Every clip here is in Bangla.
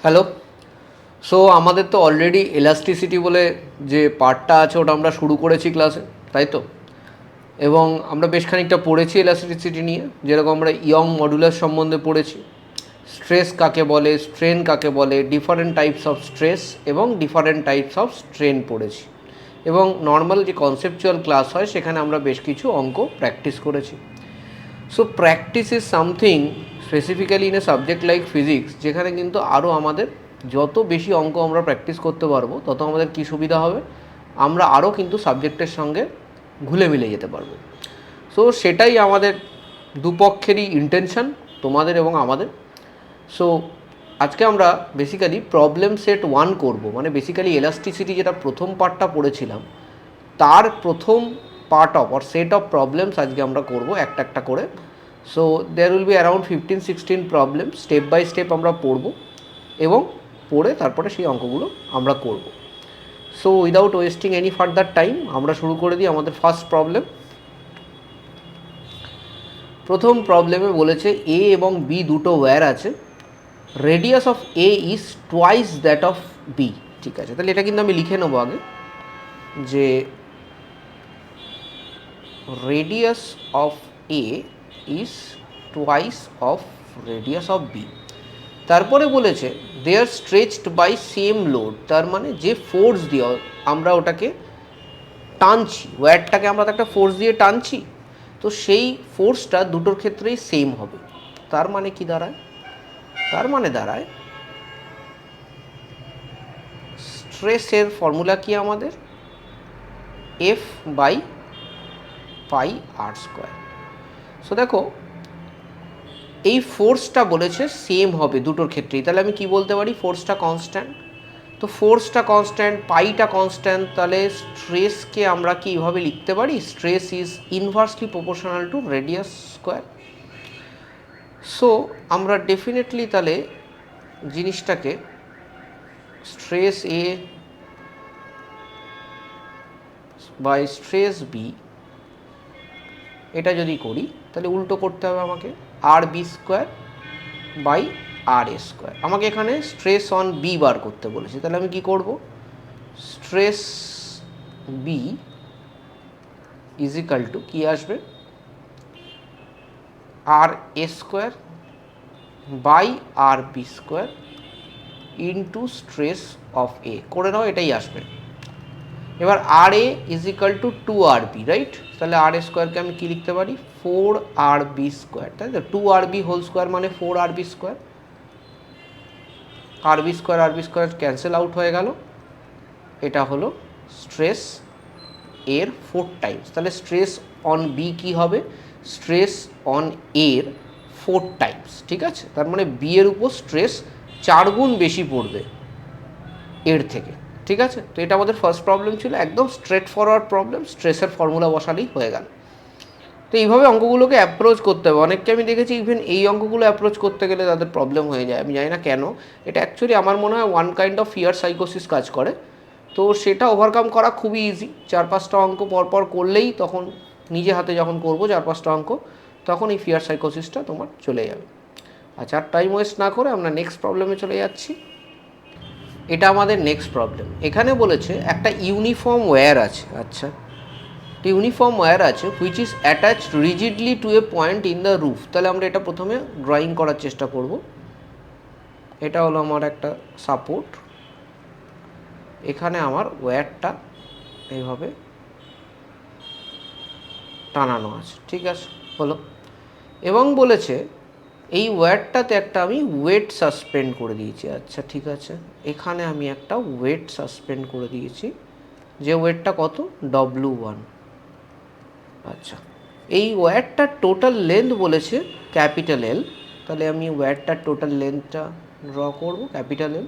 হ্যালো। সো আমাদের তো অলরেডি এলাস্টিসিটি বলে যে পার্টটা আছে ওটা আমরা শুরু করেছি ক্লাসে, তাই তো? এবং আমরা বেশ খানিকটা পড়েছি এলাস্টিসিটি নিয়ে, যেরকম আমরা ইয়ং মডুলাস সম্বন্ধে পড়েছি, স্ট্রেস কাকে বলে, স্ট্রেন কাকে বলে, ডিফারেন্ট টাইপস অফ স্ট্রেস এবং ডিফারেন্ট টাইপস অফ স্ট্রেন পড়েছি। এবং নর্মাল যে কনসেপচুয়াল ক্লাস হয় সেখানে আমরা বেশ কিছু অঙ্ক প্র্যাকটিস করেছি। So practice is something specifically in a subject like physics, যেখানে কিন্তু আরও আমাদের যত বেশি অঙ্ক আমরা প্র্যাকটিস করতে পারবো তত আমাদের কী সুবিধা হবে, আমরা আরও কিন্তু সাবজেক্টের সঙ্গে ঘুলে মিলে যেতে পারবো। সো সেটাই আমাদের দুপক্ষেরই ইন্টেনশন, তোমাদের এবং আমাদের। সো আজকে আমরা বেসিক্যালি প্রবলেম সেট 1 করব, মানে বেসিক্যালি এলাস্টিসিটি যেটা প্রথম পার্টটা পড়েছিলাম তার প্রথম part of or set of problems আজকে আমরা করব একটা একটা করে। So there will be around 15-16 problem, step by step আমরা পড়ব এবং পড়ে তারপরে সেই অঙ্কগুলো আমরা করব। So without wasting any further time আমরা শুরু করে দিই আমাদের ফার্স্ট প্রবলেম। প্রথম প্রবলেমে বলেছে এ এবং বি দুটো ওয়্যার আছে, radius of A is twice that of B. ঠিক আছে, তাহলে এটা কিন্তু আমি লিখে নেবো আগে যে radius of A is twice of radius of B। তারপরে বলেছে they are stretched by same load, তার মানে যে ফোর্স দিয়ে আমরা ওটাকে টানছি, ওয়্যারটাকে আমরা তো একটা ফোর্স দিয়ে টানছি, তো সেই ফোর্সটা দুটোর ক্ষেত্রেই সেম হবে। তার মানে কি দাঁড়ায়? তার মানে দাঁড়ায় স্ট্রেসের ফর্মুলা কি আমাদের F by pi R square. So দেখো এই ফোর্সটা বলেছে সেম হবে দুটোর ক্ষেত্রেই, তাহলে আমি কি বলতে পারি? ফোর্সটা কনস্ট্যান্ট, তো ফোর্সটা কনস্ট্যান্ট, পাইটা কনস্ট্যান্ট, তাহলে স্ট্রেসকে আমরা কি এইভাবে লিখতে পারি? Stress is inversely proportional to radius square. So আমরা ডেফিনেটলি তাহলে জিনিসটাকে stress A by stress B এটা যদি করি তাহলে উল্টো করতে হবে আমাকে, R B square by R A square. আমাকে এখানে স্ট্রেস অন বি বার করতে বলেছে, তাহলে আমি কি করব? Stress B is equal to কী আসবে? R A square by R B square into stress of A করে নাও, এটাই আসবে। এবার R A is equal to 2rb, right? তাহলে আর এ স্কোয়ারকে আমি কী লিখতে পারি? 4rb স্কোয়ার, তাই তো? 2rb হোল স্কোয়ার মানে 4rb স্কোয়ার, আরবি স্কোয়ার ক্যান্সেল আউট হয়ে গেল। এটা হলো স্ট্রেস এর 4 টাইমস, তাহলে স্ট্রেস অন বি কী হবে? স্ট্রেস অন এর 4 টাইমস, ঠিক আছে? তার মানে বি এর উপর স্ট্রেস 4 গুণ বেশি পড়বে এর থেকে, ঠিক আছে? তো এটা আমাদের ফার্স্ট প্রবলেম ছিল, একদম স্ট্রেট ফরওয়ার্ড প্রবলেম, স্ট্রেসের ফর্মুলা বসালেই হয়ে গেল। তো এইভাবে অঙ্কগুলোকে অ্যাপ্রোচ করতে হবে। অনেককে আমি দেখেছি ইভেন এই অঙ্কগুলো অ্যাপ্রোচ করতে গেলে তাদের প্রবলেম হয়ে যায়, আমি জানি না কেন। এটা অ্যাকচুয়ালি আমার মনে হয় ওয়ান কাইন্ড অফ ফিয়ার সাইকোসিস কাজ করে, তো সেটা ওভারকাম করা খুবই ইজি। 4-5টা অঙ্ক পরপর করলেই তখন নিজে হাতে যখন করবো 4-5টা অঙ্ক, তখন এই ফিয়ার সাইকোসিসটা তোমার চলে যাবে। আচ্ছা, আর টাইম ওয়েস্ট না করে আমরা নেক্সট প্রবলেমে চলে যাচ্ছি। এটা আমাদের নেক্সট প্রবলেম। এখানে বলেছে একটা ইউনিফর্ম ওয়্যার আছে, আচ্ছা ইউনিফর্ম ওয়্যার আছে which is attached rigidly to a point in the roof. তাহলে আমরা এটা প্রথমে ড্রয়িং করার চেষ্টা করব। এটা হলো আমার একটা সাপোর্ট, এখানে আমার ওয়্যারটা এইভাবে টানানো আছে, ঠিক আছে হলো। এবং বলেছে এই ওয়্যারটাতে একটা আমি ওয়েট সাসপেন্ড করে দিয়েছি, আচ্ছা ঠিক আছে, এখানে আমি একটা ওয়েট সাসপেন্ড করে দিয়েছি, যে ওয়েটটা কত? W1। আচ্ছা, এই ওয়্যারটার টোটাল লেন্থ বলেছে ক্যাপিটাল এল, তাহলে আমি ওয়্যারটার টোটাল লেন্থটা ড্র করব ক্যাপিটাল এল,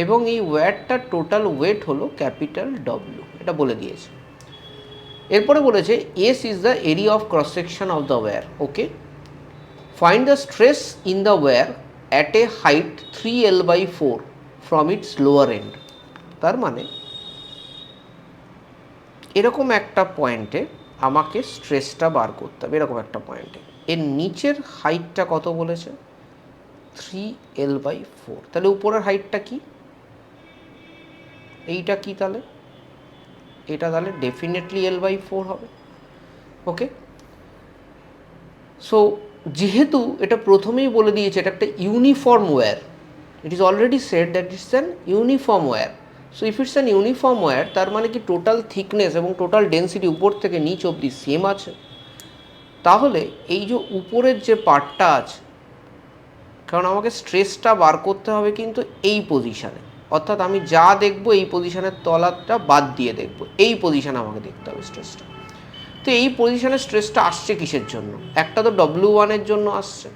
এবং এই ওয়্যারটার টোটাল ওয়েট হলো ক্যাপিটাল ডব্লিউ, এটা বলে দিয়েছে। এরপরে বলেছে S is the area of cross section of the wire, okay. Find the stress in the wire at a height 3L/4 from its lower end. তার মানে এরকম একটা পয়েন্টে আমাকে স্ট্রেসটা বার করতে হবে, এরকম একটা পয়েন্টে। এর নিচের হাইটটা কত বলেছে? 3L/4। তাহলে উপরের হাইটটা কি, এইটা কি তাহলে, এটা তাহলে ডেফিনেটলি L/4 হবে। ওকে, সো যেহেতু এটা প্রথমেই বলে দিয়েছে এটা একটা uniform wire, it is already said that it's an uniform wire. So if it's an uniform wire, তার মানে কি টোটাল থিকনেস এবং টোটাল ডেন্সিটি উপর থেকে নিচ অবধি সেম আছে। তাহলে এই যে উপরের যে পার্টটা আছে, কারণ আমাকে স্ট্রেসটা বার করতে হবে কিন্তু এই পজিশানে, অর্থাৎ আমি যা দেখব এই পজিশানের তলাটা বাদ দিয়ে দেখব, এই পজিশানে আমাকে দেখতে হবে স্ট্রেসটা। তো এই পজিশানে স্ট্রেসটা আসছে কিসের জন্য, একটা তো W1-এর জন্য আসছে,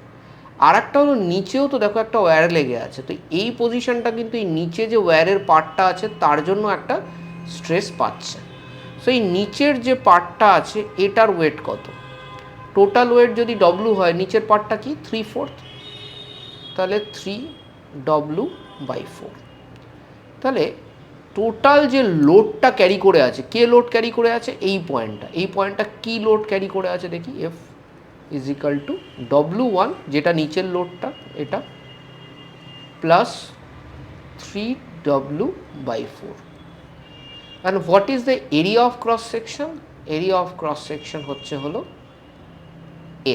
আর একটা হলো নিচেও তো দেখো একটা ওয়্যার লেগে আছে। তো এই পজিশানটা কিন্তু এই নিচে যে ওয়্যারের পার্টটা আছে তার জন্য একটা স্ট্রেস পাচ্ছে। সো এই নিচের যে পার্টটা আছে এটার ওয়েট কত, টোটাল ওয়েট যদি W হয়, নিচের পার্টটা কি 3/4, তাহলে 3W/4। তাহলে টোটাল যে লোডটা ক্যারি করে আছে, কে লোড ক্যারি করে আছে, এই পয়েন্টটা কি লোড ক্যারি করে আছে দেখি, F is equal two W1 যেটা নিচের লোডটা এটা, plus 3W/4। And what is the area of cross section, area of cross section হচ্ছে হলো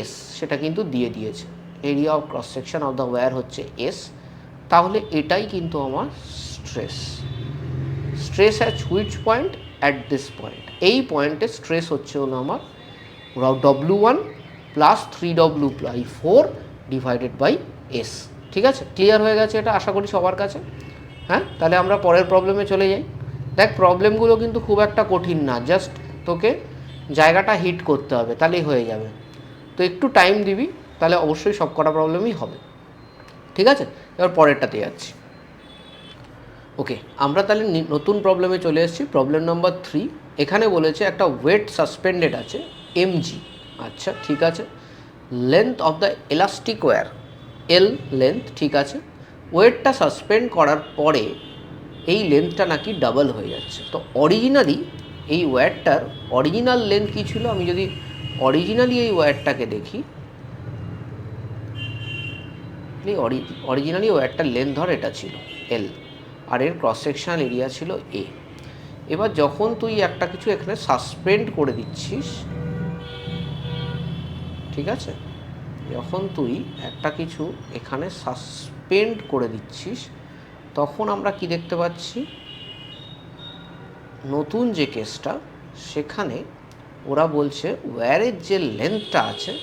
S, সেটা কিন্তু দিয়ে দিয়েছে, area of cross section of the wire হচ্ছে S। তাহলে এটাই কিন্তু আমার stress, stress at which point, at this point, এই পয়েন্টে স্ট্রেস হচ্ছে হলো আমার W1 plus 3W/4 divided by S। ঠিক আছে, ক্লিয়ার হয়ে গেছে এটা আশা করি সবার কাছে। হ্যাঁ, তাহলে আমরা পরের প্রবলেমে চলে যাই। দেখ প্রবলেমগুলো কিন্তু খুব একটা কঠিন না, জাস্ট তোকে জায়গাটা হিট করতে হবে তাহলেই হয়ে যাবে। তো একটু টাইম দিবি, তাহলে অবশ্যই সব কটা প্রবলেমই হবে। ঠিক আছে, এবার পরেরটাতে যাচ্ছি। ওকে, আমরা তাহলে নতুন প্রবলেমে চলে এসেছি, প্রবলেম নাম্বার 3। এখানে বলেছে একটা ওয়েট সাসপেন্ডেড আছে mg। আচ্ছা ঠিক আছে, length of the elastic wire L length, ঠিক আছে, ওয়েটটা সাসপেন্ড করার পরে এই লেন্থটা নাকি ডাবল হয়ে যাচ্ছে। তো অরিজিনালি এই ওয়্যারটার অরিজিনাল লেন্থ কী ছিল, আমি যদি অরিজিনালি এই ওয়্যারটাকে দেখি, অরিজিনালি ওয়্যারটার লেন্থ ধর এটা ছিল L, আর এর ক্রস সেকশনাল এরিয়া ছিল A। এবার যখন তুই একটা কিছু এখানে সাসপেন্ড করে দিচ্ছিস, ঠিক আছে, যখন তুই একটা কিছু এখানে সাসপেন্ড করে দিচ্ছিস, তখন আমরা কি দেখতে পাচ্ছি, নতুন যে কেসটা সেখানে ওরা বলছে ওয়্যারের যে লেন্থটা আছে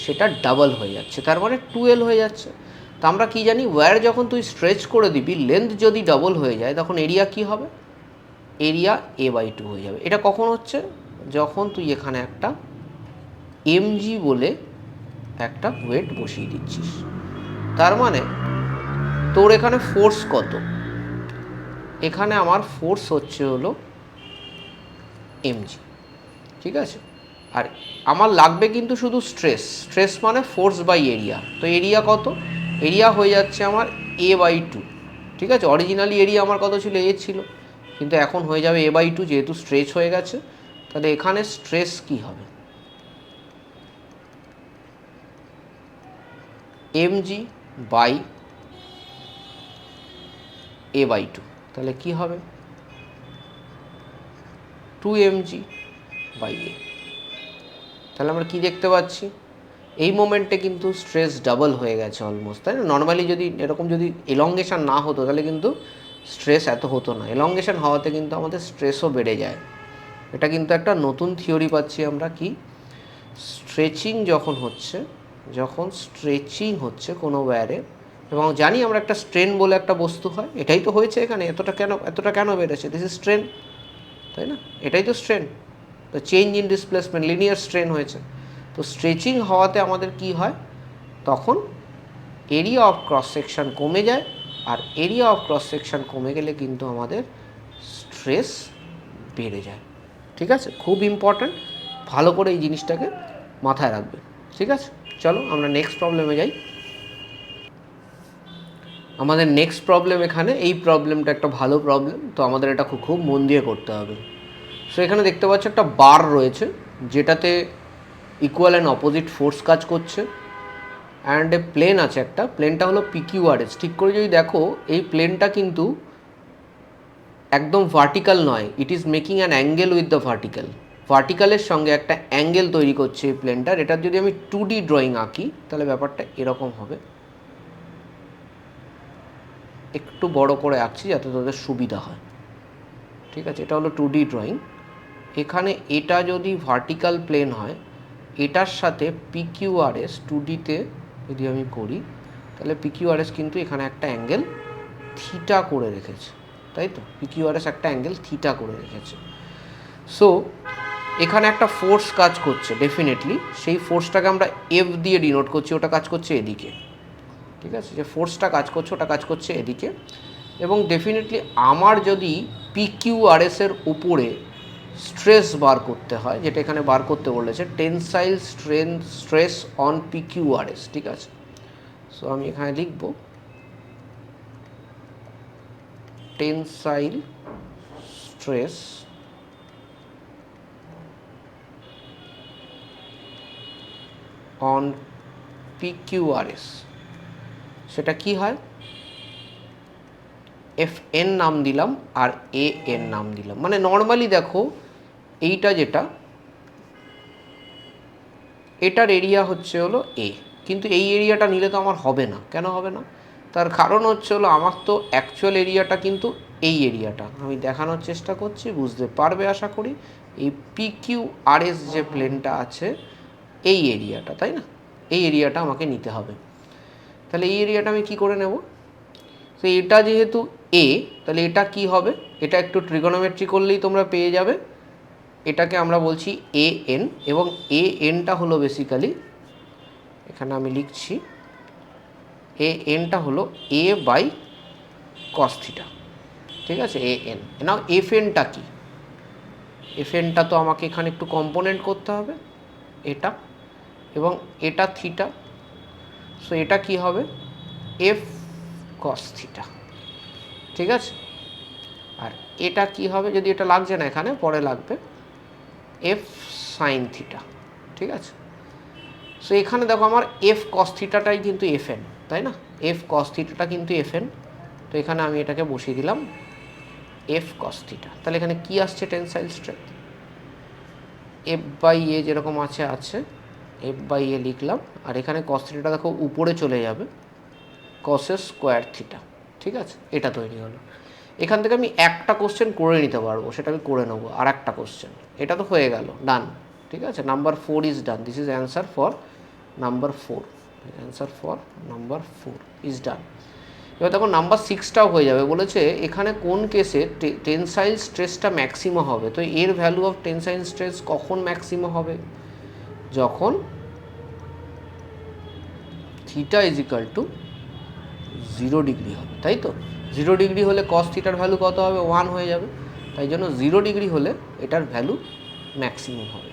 সেটা ডাবল হয়ে যাচ্ছে, তার মানে 2L হয়ে যাচ্ছে। তা আমরা কি জানি, ওয়্যার যখন তুই স্ট্রেচ করে দিবি, লেন্থ যদি ডাবল হয়ে যায় তখন এরিয়া কি হবে, এরিয়া A/2 হয়ে যাবে। এটা কখন হচ্ছে, যখন তুই এখানে একটা mg বলে একটা ওয়েট বসিয়ে দিচ্ছিস। তার মানে তোর এখানে ফোর্স কত, এখানে আমার ফোর্স হচ্ছে হলো mg, ঠিক আছে, আর আমার লাগবে কিন্তু শুধু স্ট্রেস, স্ট্রেস মানে ফোর্স বাই এরিয়া। তো এরিয়া কত, এরিয়া হয়ে যাচ্ছে আমার A/2, ঠিক আছে। অরিজিনালি এরিয়া আমার কত ছিল, A ছিল, কিন্তু এখন হয়ে যাবে A/2 যেহেতু স্ট্রেচ হয়ে গেছে। তাহলে এখানে স্ট্রেস কি হবে, mg বাই A/2, তাহলে কি হবে 2mg/a। তাহলে আমরা কি দেখতে পাচ্ছি, এই মোমেন্টে কিন্তু স্ট্রেস ডাবল হয়ে গেছে অলমোস্ট, তাই না। নর্মালি যদি এরকম যদি এলঙ্গেশন না হতো তাহলে কিন্তু স্ট্রেস এত হতো না, এলঙ্গেশন হওয়াতে কিন্তু আমাদের স্ট্রেসও বেড়ে যায়। এটা কিন্তু একটা নতুন থিওরি পাচ্ছি আমরা, কি স্ট্রেচিং যখন হচ্ছে, যখন স্ট্রেচিং হচ্ছে কোনো ওয়্যারে, এবং জানি আমরা একটা স্ট্রেন বলে একটা বস্তু হয়, এটাই তো হয়েছে এখানে, এতটা কেন বেড়েছে, দিস ইজ স্ট্রেন, তাই না, এটাই তো স্ট্রেন। তো change in displacement, linear strain হয়েছে। তো স্ট্রেচিং হওয়াতে আমাদের কি হয়, তখন এরিয়া অফ ক্রস সেকশন কমে যায়, আর এরিয়া অফ ক্রস সেকশন কমে গেলে কিন্তু আমাদের স্ট্রেস বেড়ে যায়। ঠিক আছে, খুব ইম্পর্ট্যান্ট, ভালো করে এই জিনিসটাকে মাথায় রাখবে। ঠিক আছে, চলো আমরা নেক্সট প্রবলেমে যাই। আমাদের নেক্সট প্রবলেম এখানে, এই প্রবলেমটা একটা ভালো প্রবলেম, তো আমাদের এটা খুব মন দিয়ে করতে হবে। সো এখানে দেখতে পাচ্ছ একটা বার রয়েছে যেটাতে ইকুয়াল অ্যান্ড অপোজিট ফোর্স কাজ করছে। অ্যান্ড এ প্লেন আছে একটা, প্লেনটা হলো PQRS। ঠিক করে যদি দেখো এই প্লেনটা কিন্তু একদম ভার্টিক্যাল নয়, it is making an angle with the vertical. ভার্টিক্যালের সঙ্গে একটা অ্যাঙ্গেল তৈরি করছে এই প্লেনটার। এটার যদি আমি 2D ড্রয়িং আঁকি তাহলে ব্যাপারটা এরকম হবে। একটু বড় করে আঁকছি যাতে তোদের সুবিধা হয়, ঠিক আছে? এটা হলো 2D ড্রয়িং। এখানে এটা যদি ভার্টিক্যাল প্লেন হয়, এটার সাথে PQRS 2Dতে যদি আমি করি তাহলে PQRS কিন্তু এখানে একটা অ্যাঙ্গেল থিটা করে রেখেছে, তাই তো? PQRS একটা অ্যাঙ্গেল থিটা করে রেখেছে। সো এখানে একটা ফোর্স কাজ করছে ডেফিনেটলি, সেই ফোর্সটাকে আমরা F দিয়ে ডিনোট করছি, ওটা কাজ করছে এদিকে, ঠিক আছে? যে ফোর্সটা কাজ করছে ওটা কাজ করছে এদিকে। এবং ডেফিনেটলি আমার যদি PQRS-এর উপরে স্ট্রেস বার করতে হয়, যেটা এখানে বার করতে বলেছে, টেনসাইল স্ট্রেস অন PQRS, ঠিক আছে? সো আমি এখানে লিখব টেনসাইল স্ট্রেস অন PQRS। সেটা কি হয়? FN নাম দিলাম আর AN নাম দিলাম। মানে নর্মালি দেখো এইটা যেটা, এটার এরিয়া হচ্ছে হলো A, কিন্তু এই এরিয়াটা নিলে তো আমার হবে না। কেন হবে না? তার কারণ হচ্ছে হলো আমার তো অ্যাকচুয়াল এরিয়াটা কিন্তু এই এরিয়াটা। আমি দেখানোর চেষ্টা করছি, বুঝতে পারবে আশা করি। এই PQRS যে প্লেনটা আছে এই এরিয়াটা, তাই না? এই এরিয়াটা আমাকে নিতে হবে। তাহলে এই এরিয়াটা আমি কি করে নেব? তো এটা যেহেতু A, তাহলে এটা কি হবে? এটা একটু ট্রিগোনোমেট্রি করলেই তোমরা পেয়ে যাবে। এটাকে আমরা বলছি AN, এবং ANটা হলো বেসিক্যালি, এখানে আমি লিখছি ANটা হলো A বাই কস থিটা, ঠিক আছে? AN। নাও FNটা কি? FNটা তো আমাকে এখানে একটু কম্পোনেন্ট করতে হবে, এটা এবং এটা থিটা। সো এটা কি হবে? F কস থিটা, ঠিক আছে? আর এটা কি হবে? যদি এটা লাগছে না এখানে, পরে লাগবে F সাইন থিটা, ঠিক আছে? সো এখানে দেখো আমার F কস থিটাটাই কিন্তু FN, তাই না? F কস থিটাটা কিন্তু FN। তো এখানে আমি এটাকে বসিয়ে দিলাম F কস থিটা। তাহলে এখানে কি আসছে? Tensile stress F by A যেরকম আছে F বাই A লিখলাম। আর এখানে কস থিটাটা দেখো উপরে চলে যাবে, কসের স্কোয়ার থিটা, ঠিক আছে? এটা তৈরি হলো। এখান থেকে আমি একটা কোশ্চেন করে নিতে পারবো, সেটা আমি করে নেবো। আর একটা কোশ্চেন, এটা তো হয়ে গেল, ডান, ঠিক আছে? Number 4 is done. This is answer for number 4। Answer for number 4 is done. এবার দেখো নাম্বার 6টাও হয়ে যাবে। বলেছে এখানে কোন কেসে টেনসাইল স্ট্রেসটা ম্যাক্সিমাম হবে। তো এর ভ্যালু অফ টেনসাইল স্ট্রেস কখন ম্যাক্সিমাম হবে? যখন theta is equal two 0 degree হবে, তাই তো? 0 ডিগ্রি হলে কস থিটার ভ্যালু কত হবে? 1 হয়ে যাবে। তাই জন্য 0 ডিগ্রি হলে এটার ভ্যালু ম্যাক্সিমাম হবে।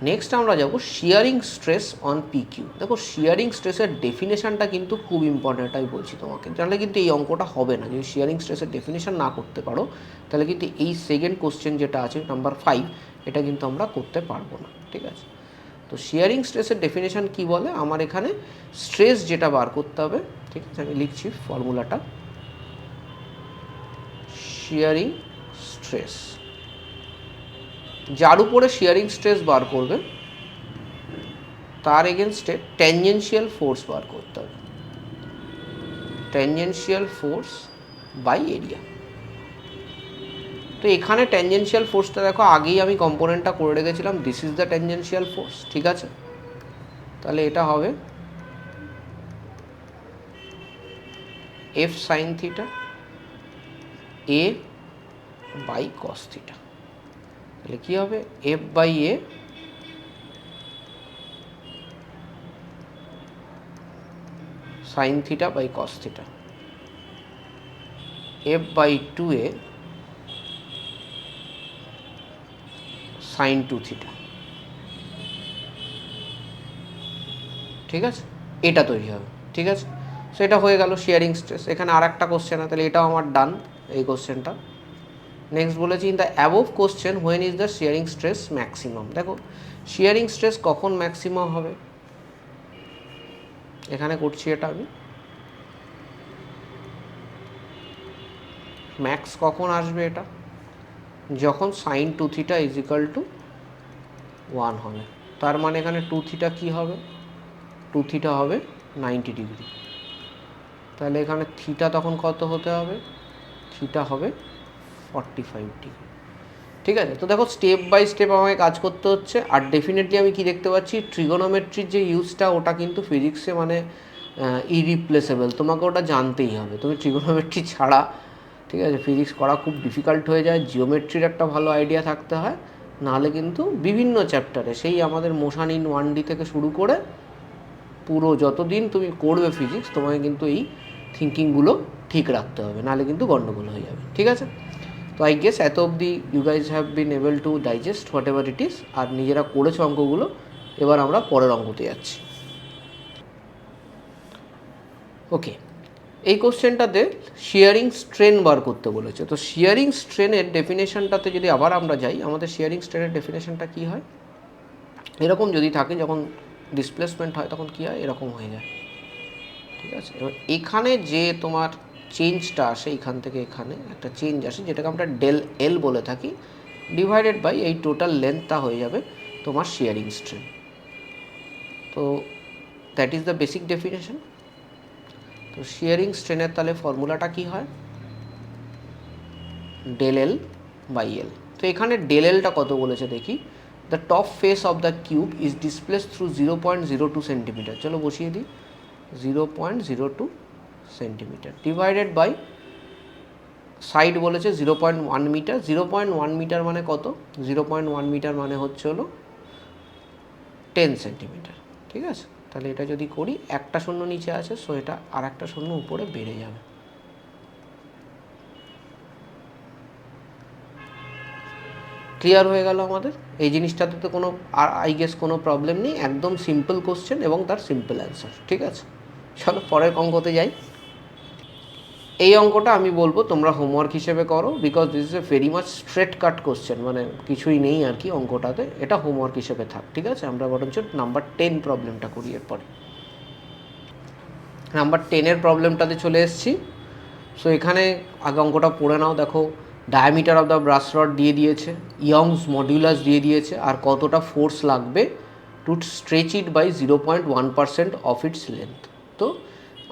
নেক্সট আমরা যাব শিয়ারিং স্ট্রেস অন PQ। দেখো শিয়ারিং স্ট্রেসের ডেফিনেশনটা কিন্তু খুব ইম্পর্ট্যান্ট, আমি বলছি তোমাকে, জানলে কিন্তু এই অঙ্কটা হবে না। যদি শিয়ারিং স্ট্রেসের ডেফিনেশন না করতে পারো তাহলে কিন্তু এই সেকেন্ড কোশ্চেন যেটা আছে নাম্বার 5, এটা কিন্তু আমরা করতে পারবো না, ঠিক আছে? তো শিয়ারিং স্ট্রেসের ডেফিনেশন কি বলে? আমার এখানে স্ট্রেস যেটা বার করতে হবে, ঠিক আছে? আমি লিখছি ফর্মুলাটা, শিয়ারিং স্ট্রেস, যার উপরে শিয়ারিং স্ট্রেস বার করবে তার এগেনস্টে ট্যানজেনশিয়াল ফোর্স বার করতে হবে, ট্যানজেনশিয়াল ফোর্স বাই এরিয়া। তো এখানে ট্যানজেনশিয়াল ফোর্সটা দেখো আগেই আমি কম্পোনেন্টটা করে রেখেছিলাম, this is the tangential force, ঠিক আছে? তাহলে এটা হবে F sine theta A by cos theta. তাহলে কী হবে? F by A sine theta by cos theta, F by 2A sine 2 theta, ঠিক আছে? এটা তৈরি হবে, ঠিক আছে? সেটা হয়ে গেল শিয়ারিং স্ট্রেস। এখানে আর একটা কোশ্চেন আছে, তাহলে এটাও আমার ডান, এই কোশ্চেনটা। নেক্সট বলেছি in the above question when is the শিয়ারিং stress maximum. দেখো শিয়ারিং স্ট্রেস কখন ম্যাক্সিমাম হবে? এখানে করছি এটা আমি। ম্যাক্স কখন আসবে এটা? যখন sine 2 theta is equal to 1 হবে। তার মানে এখানে 2 থিটা কী হবে? 2 থিটা হবে 90 ডিগ্রি। তাহলে এখানে থিটা তখন কত হতে হবে? থিটা হবে 45 ডিগ্রি। ঠিক আছে, তো দেখো স্টেপ বাই স্টেপ আমাকে কাজ করতে হচ্ছে। আর ডেফিনেটলি আমি কি দেখতে পাচ্ছি, ট্রিগোনোমেট্রির যে ইউজটা ওটা কিন্তু ফিজিক্সে মানে ইরিপ্লেসেবল, তোমাকে ওটা জানতেই হবে। তুমি ট্রিগোনোমেট্রি ছাড়া, ঠিক আছে, ফিজিক্স করা খুব ডিফিকাল্ট হয়ে যায়। জিওমেট্রির একটা ভালো আইডিয়া থাকতে হয়, নাহলে কিন্তু বিভিন্ন চ্যাপ্টারে সেই আমাদের মোশন ইন 1D থেকে শুরু করে পুরো যতদিন তুমি করবে ফিজিক্স, তোমাকে কিন্তু এই থিঙ্কিংগুলো ঠিক রাখতে হবে, নাহলে কিন্তু গণ্ডগোল হয়ে যাবে। ঠিক আছে, তো আই গেস এত অবধি you guys have been able to digest whatever it is. আর নিজেরা করেছো অঙ্কগুলো, এবার আমরা পরের অঙ্কতে যাচ্ছি। ওকে, এই কোশ্চেনটাতে শিয়ারিং স্ট্রেন বার করতে বলেছে। তো শিয়ারিং স্ট্রেনের ডেফিনেশনটাতে যদি আবার আমরা যাই, আমাদের শিয়ারিং স্ট্রেনের ডেফিনেশনটা কী হয়? এরকম যদি থাকে, যখন ডিসপ্লেসমেন্ট হয় তখন কী হয়? এরকম হয়ে যায়। ঠিক আছে, এবার এখানে যে তোমার চেঞ্জটা আসে, এখান থেকে এখানে একটা চেঞ্জ আসে, যেটাকে আমরা ডেল এল বলে থাকি, ডিভাইডেড বাই এই টোটাল লেন্থটা হয়ে যাবে তোমার শিয়ারিং স্ট্রেন। তো that is the basic definition. তো শিয়ারিং স্ট্রেনের তাহলে ফর্মুলাটা কী হয়? Del L by L. তো এখানে ডেল এলটা কত বলেছে দেখি। The top face of the cube is displace through 0.02 centimetre. চলো বসিয়ে দিই, 0.02 সেন্টিমিটার ডিভাইডেড বাই সাইড বলেছে 0.1 মিটার। 0.1 মিটার মানে কত? 0.1 মিটার মানে হচ্ছে হলো 10 সেন্টিমিটার। ঠিক আছে, তাহলে এটা যদি করি, একটা শূন্য নিচে আছে, সো এটা আর একটা শূন্য উপরে বেড়ে যাবে। ক্লিয়ার হয়ে গেল আমাদের এই জিনিসটাতে? তো কোনো আর আই গেস কোনো প্রবলেম নেই, একদম সিম্পল কোশ্চেন এবং তার সিম্পল অ্যান্সার। ঠিক আছে, চলো পরের অঙ্কতে যাই। এই অঙ্কটা আমি বলবো তোমরা হোমওয়ার্ক হিসেবে করো, because this is a very much straight cut question, মানে কিছুই নেই আর কি অঙ্কটাতে, এটা হোমওয়ার্ক হিসেবে থাক। ঠিক আছে, আমরা বরঞ্চ নাম্বার 10 প্রবলেমটা করি এরপরে। নাম্বার 10-এর প্রবলেমটাতে চলে এসেছি। সো এখানে আগে অঙ্কটা পড়ে নাও। দেখো, diameter of the brush rod দিয়ে দিয়েছে, ইয়ংস মডিউলাস দিয়ে দিয়েছে, আর কতটা ফোর্স লাগবে to stretch it by 0.1% of its length. তো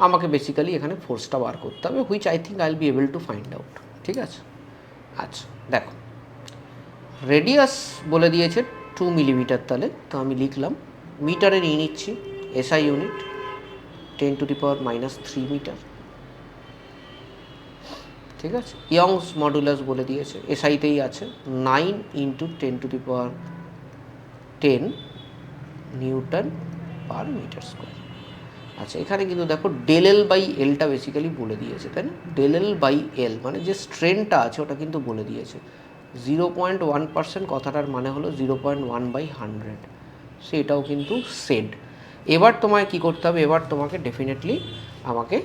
আমাকে বেসিক্যালি এখানে ফোর্সটা বার করতে হবে, which I think I will be able to find out. ঠিক আছে, আচ্ছা দেখো, রেডিয়াস বলে দিয়েছে 2 মিলিমিটার। তাহলে তো আমি লিখলাম, মিটারে নিয়ে নিচ্ছি, এসআই ইউনিট 10⁻³ মিটার। ঠিক আছে, ইয়ংস মডুলাস বলে দিয়েছে, এসআইতেই আছে, 9 × 10⁻10 নিউটন পার মিটার স্কোয়ার। আচ্ছা, এখানে কিন্তু দেখো ডেল এল বাই এলটা বেসিক্যালি বলে দিয়েছে, তাই না? ডেল এল বাই এল মানে যে স্ট্রেনটা আছে ওটা কিন্তু বলে দিয়েছে। 0.1% কথাটার মানে হলো 0.1/100, সেটাও কিন্তু সেড। এবার তোমায় কী করতে হবে? এবার তোমাকে ডেফিনেটলি আমাকে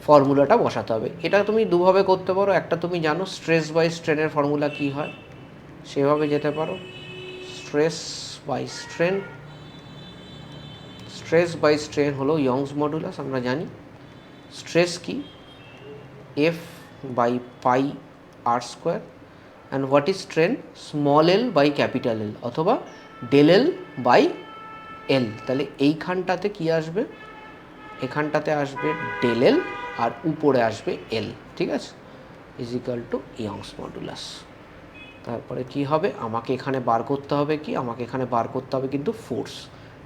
ফর্মুলাটা বসাতে হবে। এটা তুমি দুভাবে করতে পারো। একটা, তুমি জানো স্ট্রেস বাই স্ট্রেনের ফর্মুলা কী হয়, সেভাবে যেতে পারো। Stress by strain, stress by strain হলো ইয়ংস মডুলাস, আমরা জানি। স্ট্রেস কি? F by pi R square. And what is strain? Small L by capital L, অথবা ডেল এল বাই এল। তাহলে এইখানটাতে কি আসবে? এখানটাতে আসবে ডেল এল, আর উপরে আসবে এল। ঠিক আছে, is equal two Young's modulus. তারপরে কি হবে? আমাকে এখানে বার করতে হবে কি? আমাকে এখানে বার করতে হবে কিন্তু ফোর্স।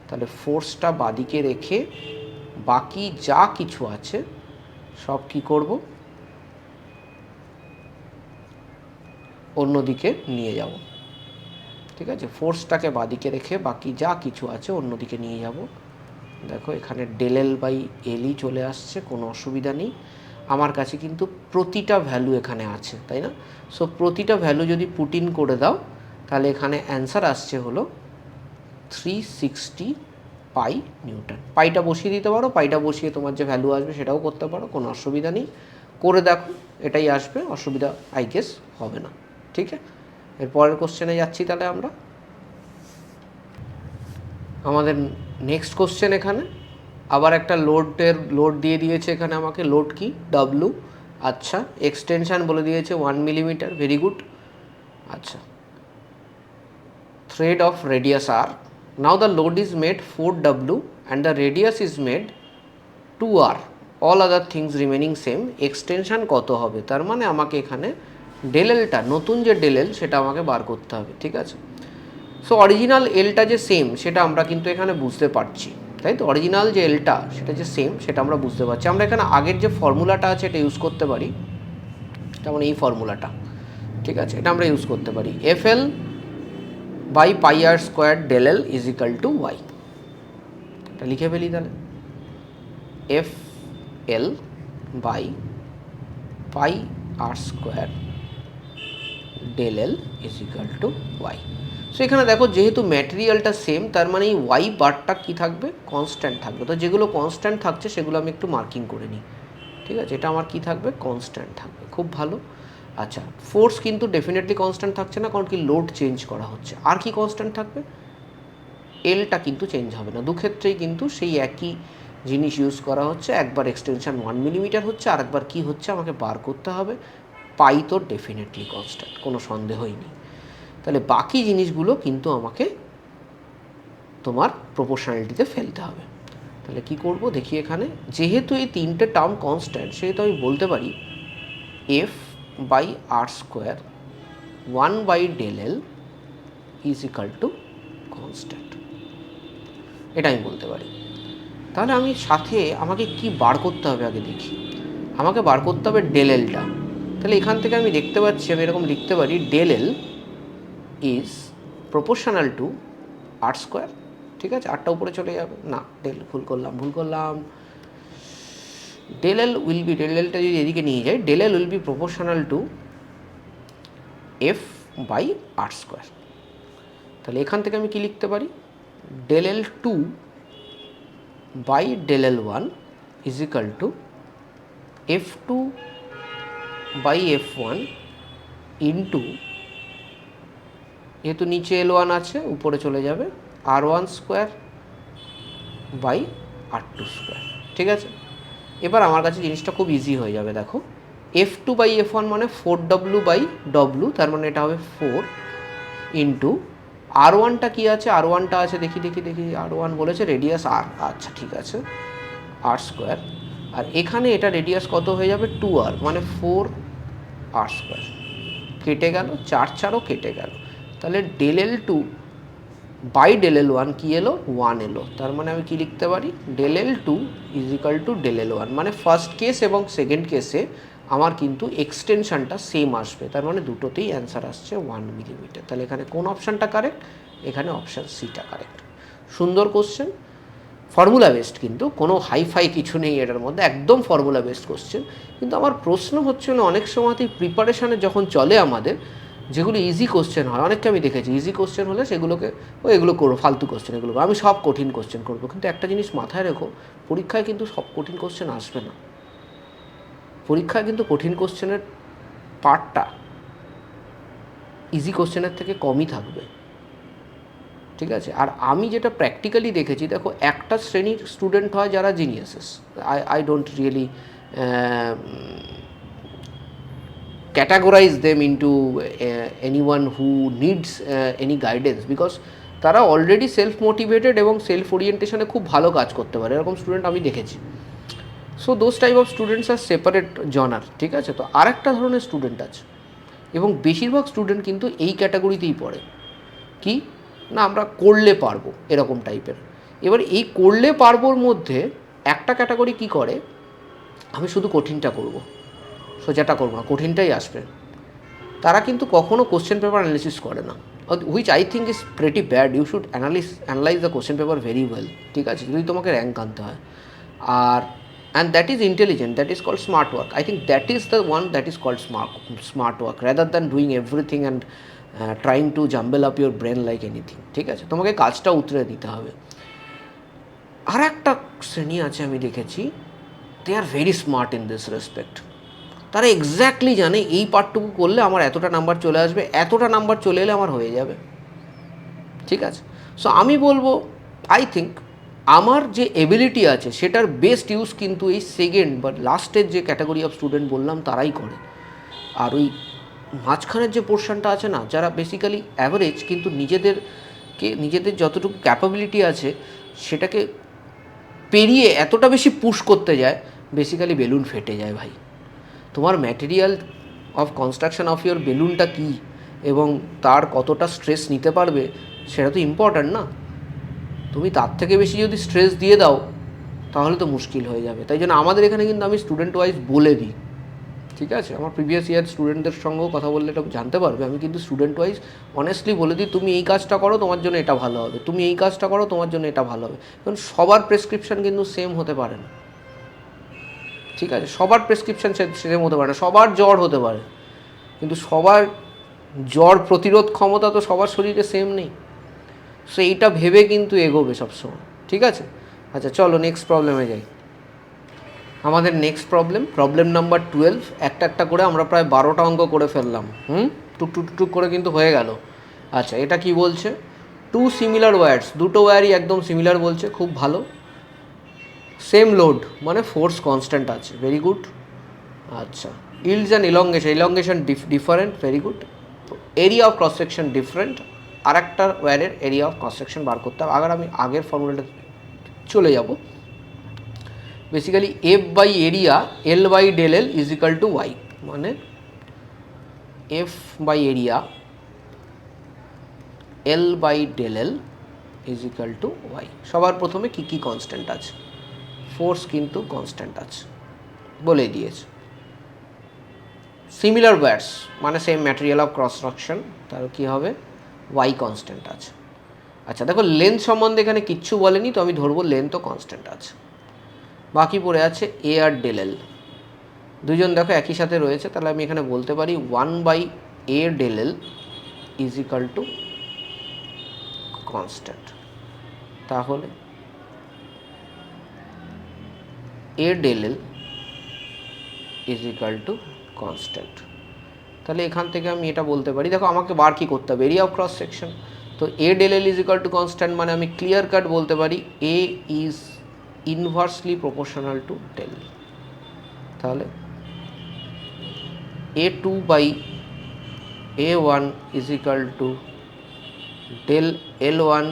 তাহলে ফোর্সটা বাদিকে রেখে বাকি যা কিছু আছে সব কি করব? অন্যদিকে নিয়ে যাব। ঠিক আছে, ফোর্সটাকে বাদিকে রেখে বাকি যা কিছু আছে অন্যদিকে নিয়ে যাব। দেখো, এখানে ডেল এল বাই এলই চলে আসছে, কোনো অসুবিধা নেই। আমার কাছে কিন্তু প্রতিটা ভ্যালু এখানে আছে, তাই না? সো প্রতিটা ভ্যালু যদি পুট ইন করে দাও, তাহলে এখানে অ্যান্সার আসছে হলো 360 পাই নিউটন। পাইটা বসিয়ে দিতে পারো, পাইটা বসিয়ে তোমার যে ভ্যালু আসবে সেটাও করতে পারো, কোনো অসুবিধা নেই। করে দেখো, এটাই আসবে, অসুবিধা আই গেস হবে না। ঠিক আছে, এর পরের কোশ্চেনে যাচ্ছি। তাহলে আমাদের নেক্সট কোশ্চেন এখানে আবার একটা লোড দিয়ে দিয়েছে এখানে আমাকে, লোড কি ডব্লু। আচ্ছা, এক্সটেনশান বলে দিয়েছে 1 মিলিমিটার, ভেরি গুড। আচ্ছা, thread of radius r. Now the load is made 4w and the radius is made 2r. All other things remaining same. Extension কত হবে, তার মানে আমাকে এখানে ডেল এলটা, নতুন যে ডেল এল সেটা আমাকে বার করতে হবে, ঠিক আছে। সো অরিজিনাল এলটা যে সেম সেটা আমরা কিন্তু এখানে বুঝতে পারছি, তাই তো। অরিজিনাল যে এলটা সেটা যে সেম সেটা আমরা বুঝতে পারছি। আমরা এখানে আগের যে ফর্মুলাটা আছে এটা ইউজ করতে পারি, যেমন এই ফর্মুলাটা, ঠিক আছে, এটা আমরা ইউজ করতে পারি। F L by pi R square del L is equal to Y. এটা লিখে ফেলি তাহলে, F L by pi R square del L is equal to Y. So এখানে দেখো যেহেতু ম্যাটেরিয়ালটা সেম, তার মানে এই ওয়াই বারটা কী থাকবে, কনস্ট্যান্ট থাকবে। তো যেগুলো কনস্ট্যান্ট থাকছে সেগুলো আমি একটু মার্কিং করে নিই, ঠিক আছে। এটা আমার কী থাকবে, কনস্ট্যান্ট থাকবে, খুব ভালো। আচ্ছা, ফোর্স কিন্তু ডেফিনেটলি কনস্ট্যান্ট থাকছে না, কারণ কি লোড চেঞ্জ করা হচ্ছে। আর কি কনস্ট্যান্ট থাকবে, এলটা কিন্তু চেঞ্জ হবে না। দুক্ষেত্রেই কিন্তু সেই একই জিনিস ইউজ করা হচ্ছে। একবার এক্সটেনশান 1 মিলিমিটার হচ্ছে, আর একবার কী হচ্ছে আমাকে বার করতে হবে, পাই তো ডেফিনেটলি কনস্ট্যান্ট, কোনো সন্দেহই নেই। তাহলে বাকি জিনিসগুলো কিন্তু আমাকে তোমার প্রপোর্শনালিটিতে ফেলতে হবে। তাহলে কি করব দেখি, এখানে যেহেতু এই তিনটে টার্ম কনস্ট্যান্ট, সেহেতু আমি বলতে পারি F by R square 1 by del L is equal to constant, এটা আমি বলতে পারি। তাহলে আমি সাথে আমাকে কি বার করতে হবে আগে দেখি, আমাকে বার করতে হবে ডেল এলটা। তাহলে এখান থেকে আমি দেখতে পাচ্ছি, আমি এরকম লিখতে পারি del L is proportional to R square, ঠিক আছে। আটটা উপরে চলে যাবে না, ভুল করলাম। Del L will be, del এলটা যদি এদিকে নিয়ে যাই, del L will be proportional to F by R square. তাহলে এখান থেকে আমি কি লিখতে পারি, del L two by del L one is equal to F two by F one into, যেহেতু নিচে এল ওয়ান আছে উপরে চলে যাবে, R one square by R two square, ঠিক আছে। এবার আমার কাছে জিনিসটা খুব ইজি হয়ে যাবে। দেখো, F two by F one মানে 4w বাই ডব্লু, তার মানে এটা হবে 4 ইন্টু আর ওয়ানটা কী আছে, আর ওয়ানটা আছে দেখি আর ওয়ান বলেছে রেডিয়াস আর, আচ্ছা ঠিক আছে, আর স্কোয়ার। আর এখানে এটা রেডিয়াস কত হয়ে যাবে, 2r, মানে 4 আর স্কোয়ার। কেটে গেল, 4 কেটে গেল। তাহলে del L two by del L one কী এলো, 1 এলো। তার মানে আমি কি লিখতে পারি, del L two is equal to del L one. মানে ফার্স্ট কেস এবং সেকেন্ড কেসে আমার কিন্তু এক্সটেনশানটা সেম আসবে, তার মানে দুটোতেই অ্যান্সার আসছে 1 মিলিমিটার। তাহলে এখানে কোন অপশানটা কারেক্ট, এখানে অপশান সিটা কারেক্ট। সুন্দর কোশ্চেন, ফর্মুলা বেসড, কিন্তু কোনো হাইফাই কিছু নেই এটার মধ্যে, একদম ফর্মুলা বেসড কোশ্চেন। কিন্তু আমার প্রশ্ন হচ্ছে না, অনেক সময়তেই প্রিপারেশানে যখন চলে আমাদের, যেগুলো ইজি কোশ্চেন হয়, অনেককে আমি দেখেছি ইজি কোশ্চেন হলে সেগুলোকে এগুলো করো, ফালতু কোশ্চেন, এগুলো আমি সব কঠিন কোশ্চেন করবো। কিন্তু একটা জিনিস মাথায় রেখো, পরীক্ষায় কিন্তু সব কঠিন কোশ্চেন আসবে না। পরীক্ষায় কিন্তু কঠিন কোশ্চেনের পার্টটা ইজি কোশ্চেনের থেকে কমই থাকবে, ঠিক আছে। আর আমি যেটা প্র্যাকটিক্যালি দেখেছি, দেখো একটা শ্রেণীর স্টুডেন্ট হয় যারা geniuses, I don't really categorize them into anyone who needs any guidance, because তারা অলরেডি সেলফ মোটিভেটেড এবং সেলফ ওরিয়েন্টেশনে খুব ভালো কাজ করতে পারে, এরকম স্টুডেন্ট আমি দেখেছি। So those type of students are separate genre, ঠিক আছে। তো আরেকটা ধরনের স্টুডেন্ট আছে, এবং বেশিরভাগ স্টুডেন্ট কিন্তু এই ক্যাটাগরিতেই পড়ে, কি না আমরা করলে পারবো এরকম টাইপের। এবার এই করলে পারবোর মধ্যে একটা ক্যাটাগরি কি করে, আমি শুধু কঠিনটা করবো, সোজাটা করবো না, কঠিনটাই আসবে। তারা কিন্তু কখনও কোশ্চেন পেপার অ্যানালিসিস করে না, which I think is pretty bad. You should analyse the question paper very well, ঠিক আছে, যদি তোমাকে র্যাঙ্ক আনতে হয়। আর and that is intelligent, that is called smart work. I think that is the one that is called smart work, rather than doing everything and trying to jumble up your brain like anything, ঠিক আছে। তোমাকে কাজটা উতরে দিতে হবে। আর একটা শ্রেণী আছে আমি দেখেছি, they are very smart in this respect. তারা এক্স্যাক্টলি জানে এই পার্টটুকু করলে আমার এতটা নাম্বার চলে আসবে, এতটা নাম্বার চলে এলে আমার হয়ে যাবে, ঠিক আছে। সো আমি বলবো, আই থিঙ্ক আমার যে এবিলিটি আছে সেটার বেস্ট ইউজ কিন্তু এই সেকেন্ড বা লাস্টের যে ক্যাটাগরি অফ স্টুডেন্ট বললাম তারাই করে। আর ওই মাঝখানের যে পোর্শনটা আছে না, যারা বেসিক্যালি অ্যাভারেজ কিন্তু নিজেদের যতটুকু ক্যাপাবিলিটি আছে সেটাকে পেরিয়ে এতটা বেশি পুশ করতে যায়, বেসিক্যালি বেলুন ফেটে যায় ভাই। তোমার material of construction of your বেলুনটা কী এবং তার কতটা স্ট্রেস নিতে পারবে সেটা তো ইম্পর্ট্যান্ট না। তুমি তার থেকে বেশি যদি স্ট্রেস দিয়ে দাও তাহলে তো মুশকিল হয়ে যাবে। তাই জন্য আমাদের এখানে কিন্তু আমি স্টুডেন্ট ওয়াইজ বলে দিই, ঠিক আছে? আমার প্রিভিয়াস ইয়ার স্টুডেন্টদের সঙ্গেও কথা বললে এটা জানতে পারবে। আমি কিন্তু স্টুডেন্ট ওয়াইজ অনেস্টলি বলে দিই, তুমি এই কাজটা করো তোমার জন্য এটা ভালো হবে, তুমি এই কাজটা করো তোমার জন্য এটা ভালো হবে। কারণ সবার প্রেসক্রিপশান কিন্তু সেম হতে পারে না, ঠিক আছে? সবার প্রেসক্রিপশান সেম হতে পারে না, সবার জ্বর হতে পারে, কিন্তু সবার জ্বর প্রতিরোধ ক্ষমতা তো সবার শরীরে সেম নেই। সো এইটা ভেবে কিন্তু এগোবে সবসময়, ঠিক আছে? আচ্ছা চলো নেক্সট প্রবলেমে যাই। আমাদের নেক্সট প্রবলেম নাম্বার 12। একটা করে আমরা প্রায় 12টা অঙ্ক করে ফেললাম। টুক করে কিন্তু হয়ে গেল। আচ্ছা এটা কি বলছে? টু সিমিলার ওয়্যার্স, দুটো ওয়্যারই একদম সিমিলার বলছে, খুব ভালো। সেম লোড মানে ফোর্স কনস্ট্যান্ট আছে, ভেরি গুড। আচ্ছা yields and elongation different, very good. Area of cross section different, আর একটা ওয়্যারের এরিয়া অফ ক্রস সেকশন বার করতে হবে। আগে আমি আগের ফর্মুলাটা চলে যাব। Basically F by area L by del L is equal to Y, মানে F by area L by del L is equal to Y. সবার প্রথমে কী কী কনস্ট্যান্ট আছে? ফোর্স কিন্তু কনস্ট্যান্ট আছে, বলে দিয়েছে। সিমিলার ওয়্যার্স মানে same material of cross section, তার কী হবে? ওয়াই কনস্ট্যান্ট আছে। আচ্ছা দেখো লেন্থ সম্বন্ধে এখানে কিচ্ছু বলেনি, তো আমি ধরবো লেন্থও কনস্ট্যান্ট আছে। বাকি পড়ে আছে এ আর ডেল এল, দুজন দেখো একই সাথে রয়েছে, তাহলে আমি এখানে বলতে পারি 1/a del L is equal to constant. তাহলে A del L is equal to constant. তাহলে এখান থেকে আমি এটা বলতে পারি, দেখো আমাকে বার কী করতে হবে? Area of cross section. তো A del L is equal to constant মানে আমি ক্লিয়ার কাট বলতে পারি A is inversely proportional to del. তাহলে a2 by a1 is equal to del l1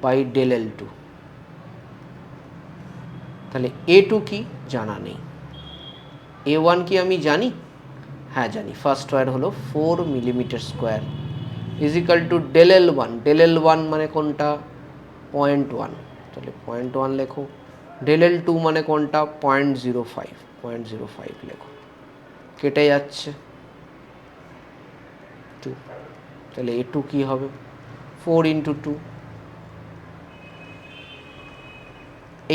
by del l2। তাহলে a2 কি জানা নেই, a1 কি আমি জানি? হ্যাঁ জানি, ফার্স্ট ওয়্যার হলো 4 millimetre square is equal to del l1। Del l1 মানে কোনটা? 0.1, তাহলে 0.1 লেখো। ডেল l2 মানে কোনটা? 0.05, 0.05 লেখো। কেটে যাচ্ছে 2, তাহলে a2 কী হবে? 4 × 2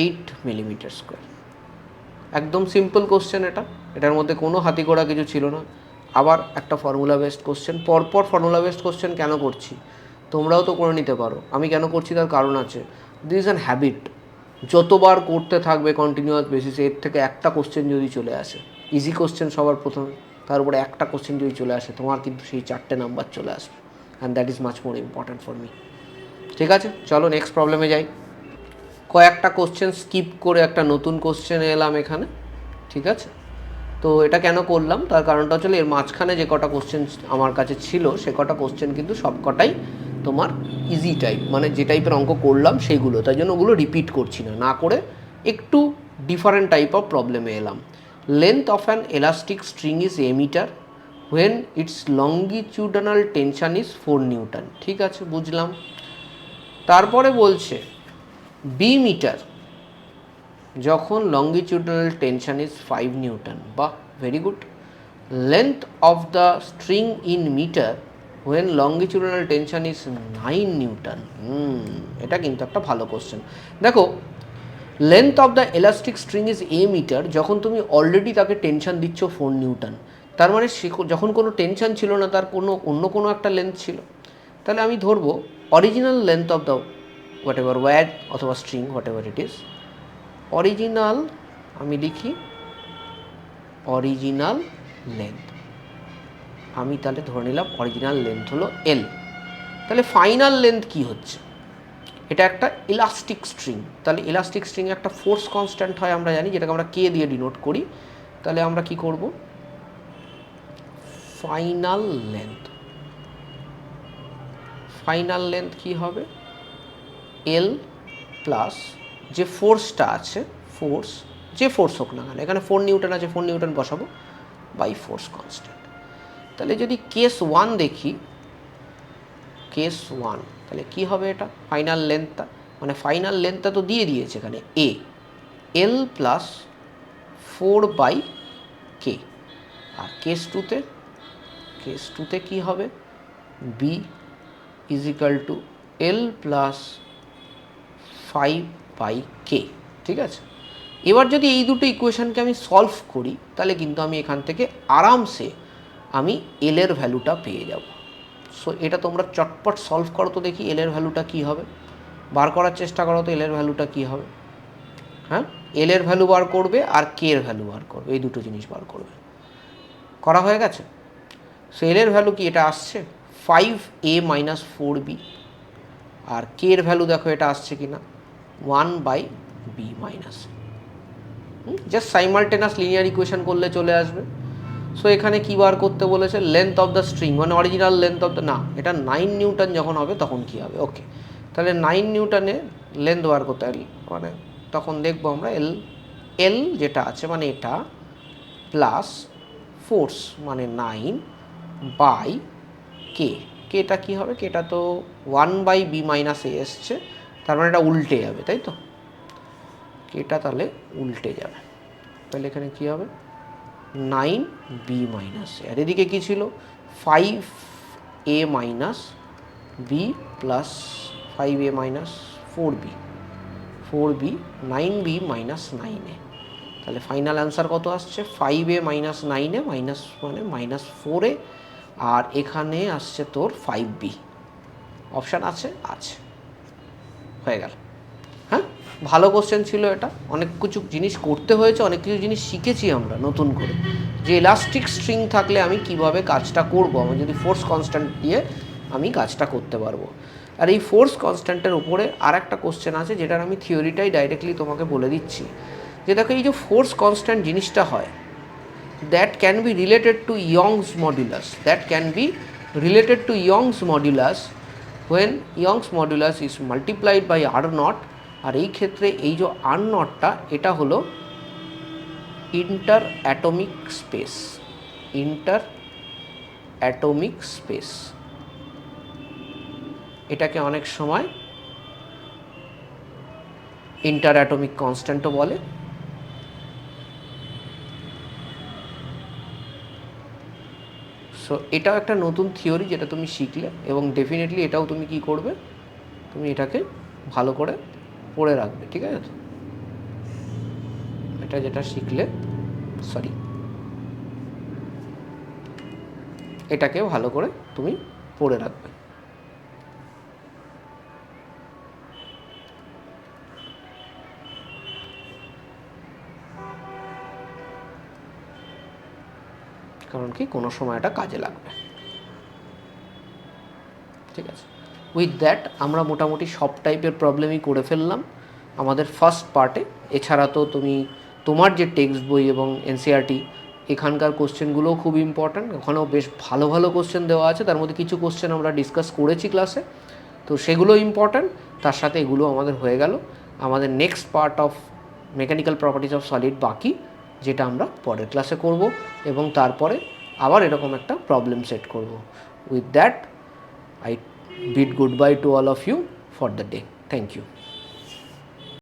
8 মিলিমিটার স্কোয়ার। একদম সিম্পল কোশ্চেন এটা, এটার মধ্যে কোনো হাতি করা কিছু ছিল না। আবার একটা ফর্মুলা বেসড কোশ্চেন। পরপর ফর্মুলা বেসড কোশ্চেন কেন করছি? তোমরাও তো করে নিতে পারো, আমি কেন করছি তার কারণ আছে। দিস ইজ অ্যান হ্যাবিট, যতবার করতে থাকবে কন্টিনিউয়াস বেসিসে, এর থেকে একটা কোশ্চেন যদি চলে আসে, ইজি কোশ্চেন সবার প্রথমে, তার উপরে একটা কোশ্চেন যদি চলে আসে, তোমার কিন্তু সেই 4টে নাম্বার চলে আসবে। And that is much more important for me. ঠিক আছে চলো নেক্সট প্রবলেমে যাই। কয়েকটা কোশ্চেন স্কিপ করে একটা নতুন কোশ্চেনে এলাম এখানে, ঠিক আছে? তো এটা কেন করলাম তার কারণটা হচ্ছে এর মাঝখানে যে কটা কোশ্চেন আমার কাছে ছিল সে কটা কোশ্চেন কিন্তু সব কটাই তোমার ইজি টাইপ, মানে যে টাইপের অঙ্ক করলাম সেইগুলো, তাই জন্য ওগুলো রিপিট করছি না, না করে একটু ডিফারেন্ট টাইপ অফ প্রবলেমে এলাম। Length of an elastic string is A metre when its longitudinal tension is 4 newton. ঠিক আছে বুঝলাম। তারপরে বলছে বি মিটার যখন লঙ্গিটিউডানাল টেনশান ইজ 5 নিউটন। বাহ, very good. Length of the string in metre when longitudinal tension is 9 newton. এটা কিন্তু একটা ভালো কোশ্চেন। দেখো length of the elastic string is A metre, যখন তুমি অলরেডি তাকে টেনশান দিচ্ছ 4 নিউটন, তার মানে সে যখন কোনো টেনশান ছিল না, তার অন্য কোনো একটা লেন্থ ছিল। তাহলে আমি ধরবো original length of the whatever wire অথবা string whatever it is, original, আমি লিখি অরিজিনাল লেন্থ, আমি তাহলে ধরে নিলাম অরিজিনাল লেন্থ হলো এল। তাহলে ফাইনাল লেন্থ কি হচ্ছে? এটা একটা ইলাস্টিক স্ট্রিং, তাহলে ইলাস্টিক স্ট্রিং একটা ফোর্স কনস্ট্যান্ট হয় আমরা জানি, যেটাকে আমরা কে দিয়ে ডিনোট করি। তাহলে আমরা কি করব, ফাইনাল লেন্থ কি হবে, এল প্লাস যে ফোর্সটা আছে, যে ফোর্স হোক না কেন, এখানে 4 নিউটন আছে, 4 নিউটন বসাবো, বাই ফোর্স কনস্ট্যান্ট। তাহলে যদি কেস 1 দেখি, তাহলে কি হবে, এটা ফাইনাল লেন্থটা, মানে ফাইনাল লেন্থটা তো দিয়ে দিয়েছে এখানে এ, এল প্লাস 4/k। আর কেস টুতে কি হবে, B is equal to L plus 5/k। ঠিক আছে, এবার যদি এই দুটো ইকুয়েশনকে আমি সলভ করি, তাহলে কিন্তু আমি এখান থেকে আরামসে আমি এল এর ভ্যালুটা পেয়ে যাব। সো এটা তোমরা চটপট সলভ করো তো দেখি, এল এর ভ্যালুটা কী হবে, বার করার চেষ্টা করো তো এল এর ভ্যালুটা কী হবে। হ্যাঁ, এল এর ভ্যালু বার করবে আর কে এর ভ্যালু বার করবে, এই দুটো জিনিস বার করবে। করা হয়ে গেছে। সো এল এর ভ্যালু কি, এটা আসছে 5a মাইনাস 4b, আর কে এর ভ্যালু দেখো এটা আসছে কি না, 1/b minus. Just simultaneous linear equation করলে চলে আসবে। সো এখানে কী বার করতে বলেছে, লেন্থ অফ দ্য স্ট্রিং, মানে অরিজিনাল লেন্থ অফ দ্য, না এটা 9 নিউটন যখন হবে তখন কী হবে, ওকে। তাহলে 9 নিউটনে লেন্থ বার করতে পারি, মানে তখন দেখবো আমরা এল যেটা আছে মানে এটা প্লাস ফোর্স মানে 9/k, কেটা কী হবে, কেটা তো 1/b মাইনাস এ এসছে, তার মানে এটা উল্টে যাবে, তাই তো, কেটা তাহলে উল্টে যাবে। তাহলে এখানে কী হবে, 9b মাইনাস এ, আর এদিকে কী ছিল 5a minus B plus 5a minus 4b, 9b minus 9a। তাহলে ফাইনাল অ্যান্সার কত আসছে, 5a মাইনাস 9a মাইনাস মানে মাইনাস 4a, আর এখানে আসছে তোর 5b। অপশান আছে, হয়ে গেল। হ্যাঁ, ভালো কোশ্চেন ছিল এটা, অনেক কিছু জিনিস করতে হয়েছে, অনেক কিছু জিনিস শিখেছি আমরা নতুন করে, যে ইলাস্টিক স্ট্রিং থাকলে আমি কিভাবে কাজটা করব, আমি যদি ফোর্স কনস্ট্যান্ট দিয়ে আমি কাজটা করতে পারবো। আর এই ফোর্স কনস্ট্যান্টের উপরে আর একটা কোশ্চেন আছে, যেটার আমি থিওরিটাই ডাইরেক্টলি তোমাকে বলে দিচ্ছি, যে দেখো এই যে ফোর্স কনস্ট্যান্ট জিনিসটা হয়, that can be related to Young's modulus, when Young's modulus is multiplied by R naught। আর এই ক্ষেত্রে এই যে R নটটা, এটা হলো ইন্টার অ্যাটমিক স্পেস, এটাকে অনেক সময় ইন্টার অ্যাটমিক কনস্ট্যান্টও বলে। সো এটাও একটা নতুন থিওরি যেটা তুমি শিখলে, এবং ডেফিনেটলি এটাও তুমি কি করবে, তুমি এটাকে ভালো করে পড়ে রাখবে, ঠিক আছে তো, এটা যেটা শিখলে, এটাকে ভালো করে তুমি পড়ে রাখবে। কারণ কি কোনো সময় এটা কাজে লাগবে, ঠিক আছে। উইথ দ্যাট আমরা মোটামুটি সব টাইপের প্রবলেমই করে ফেললাম আমাদের ফার্স্ট পার্টে। এছাড়া তো তুমি তোমার যে টেক্সট বই এবং এনসিইআরটি, এখানকার কোশ্চেনগুলোও খুব ইম্পর্ট্যান্ট, ওখানেও বেশ ভালো ভালো কোশ্চেন দেওয়া আছে, তার মধ্যে কিছু কোশ্চেন আমরা ডিসকাস করেছি ক্লাসে, তো সেগুলো ইম্পর্ট্যান্ট। তার সাথে এগুলো আমাদের হয়ে গেল। আমাদের next part of mechanical properties of solid বাকি, যেটা আমরা পরের ক্লাসে করব, এবং তারপরে আবার এরকম একটা প্রবলেম সেট করব। With that I bid goodbye to all of you for the day. Thank you.